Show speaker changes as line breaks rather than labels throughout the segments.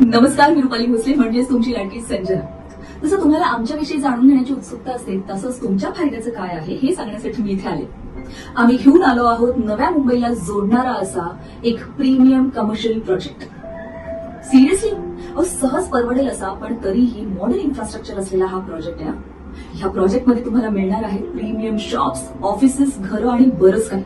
नमस्कार, मी रुपाली भोसले म्हणजेच तुमची लाडकी संजना। जसं तुम्हाला आमच्याविषयी जाणून घेण्याची उत्सुकता असेल तसंच तुमच्या फायद्याचं काय आहे हे सांगण्यासाठी मी इथे आले। आम्ही घेऊन आलो आहोत नव्या मुंबईला जोडणारा असा एक प्रीमियम कमर्शियल प्रोजेक्ट। सिरियसली सहज परवडेल असा पण तरीही मॉडर्न इन्फ्रास्ट्रक्चर असलेला हा प्रोजेक्ट आहे। ह्या प्रोजेक्टमध्ये तुम्हाला मिळणार आहे प्रीमियम शॉप्स, ऑफिसेस, घरं आणि बरंच काही।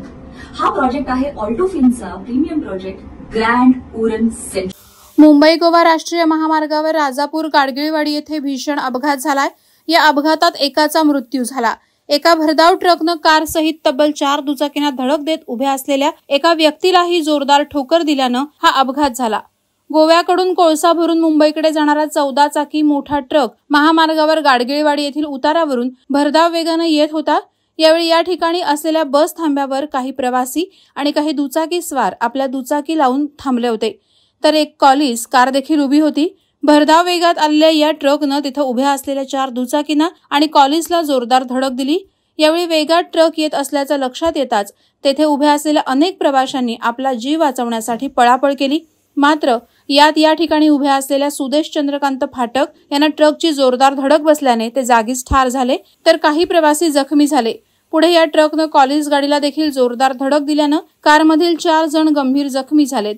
हा प्रोजेक्ट आहे ऑल्टो फिल्मचा प्रीमियम प्रोजेक्ट ग्रँड ओरन सेंटर।
मुंबई गोवा राष्ट्रीय महामार्गावर राजापूर गाडगिळवाडी येथे भीषण अपघात झालाय। या अपघातात एकाचा मृत्यू झाला। एका भरधाव ट्रकनं कार सहित तब्बल 4 दुचाकींना धडक देत उभ्या असलेल्या एका व्यक्तीलाही जोरदार ठोकर दिल्यानं हा अपघात झाला। गोव्याकडून कोळसा भरून मुंबईकडे जाणारा 14 चाकी मोठा ट्रक महामार्गावर गाडगिळवाडी येथील उतारावरून भरधाव वेगाने येत होता। यावेळी या ठिकाणी असलेल्या बस थांब्यावर काही प्रवासी आणि काही दुचाकी स्वार आपल्या दुचाकी लावून थांबले होते, तर एक कॉलिस कार देखील उभी होती। भरधाव वेगात आलेल्या या ट्रकनं तिथे उभ्या असलेल्या 4 दुचाकींना आणि कॉलिसला जोरदार धडक दिली। यावेळी वेगात ट्रक येत असल्याचं लक्षात येताच तेथे उभ्या असलेल्या अनेक प्रवाशांनी आपला जीव वाचवण्यासाठी पळापळ केली। मात्र या ठिकाणी उभ्या असलेल्या सुदेश चंद्रकांत फाटक यांना ट्रकची जोरदार धडक बसल्याने ते जागीच ठार झाले, तर काही प्रवासी जखमी झाले। पुढे या ट्रकनं कॉलिस गाडीला देखील जोरदार धडक दिल्यानं कारमधील 4 जण गंभीर जखमी झालेत।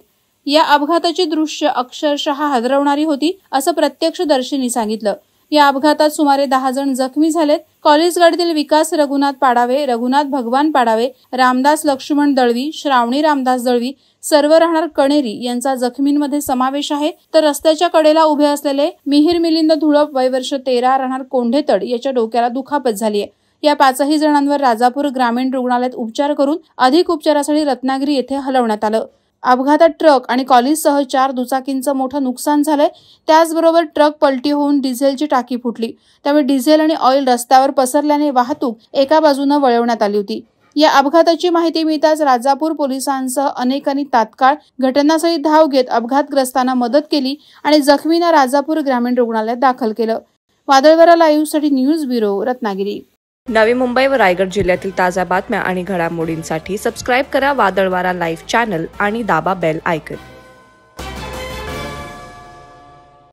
या अपघाताची दृश्य अक्षरशः हादरवणारी होती, असं प्रत्यक्षदर्शींनी सांगितलं। या अपघातात सुमारे 10 जण जखमी झालेत। कॉलिस गाडीतील विकास रघुनाथ पाडावे, रघुनाथ भगवान पाडावे, रामदास लक्ष्मण दळवी, श्रावणी रामदास दळवी सर्व राहणार कणेरी यांचा जखमींमध्ये समावेश आहे, तर रस्त्याच्या कडेला उभे असलेले मिहिर मिलिंद धुळप वय वर्ष 13 राहणार कोंढेतड याच्या डोक्याला दुखापत झाली आहे। या 5ही जणांवर राजापूर ग्रामीण रुग्णालयात उपचार करून अधिक उपचारासाठी रत्नागिरी येथे हलवण्यात आलं। अपघातात ट्रक आणि कॉलिससह 4 दुचाकींचं मोठं नुकसान झालंय। त्याचबरोबर ट्रक पलटी होऊन डिझेलची टाकी फुटली, त्यामुळे डिझेल आणि ऑइल रस्त्यावर पसरल्याने वाहतूक एका बाजूने वळवण्यात आली होती। या अपघाताची माहिती मिळताच राजापूर पोलिसांसह अनेकांनी तात्काळ घटनास्थळी धाव घेत अपघातग्रस्तांना मदत केली आणि जखमींना राजापूर ग्रामीण रुग्णालयात दाखल केलं। वादळवारा लाईव्हसाठी न्यूज ब्युरो, रत्नागिरी।
नवी मुंबई व रायगड जिल्ह्यातील ताज्या बातम्या आणि घडामोडींसाठी सबस्क्राईब करा वादळवारा लाईव्ह चॅनल आणि दाबा बेल आयकॉन।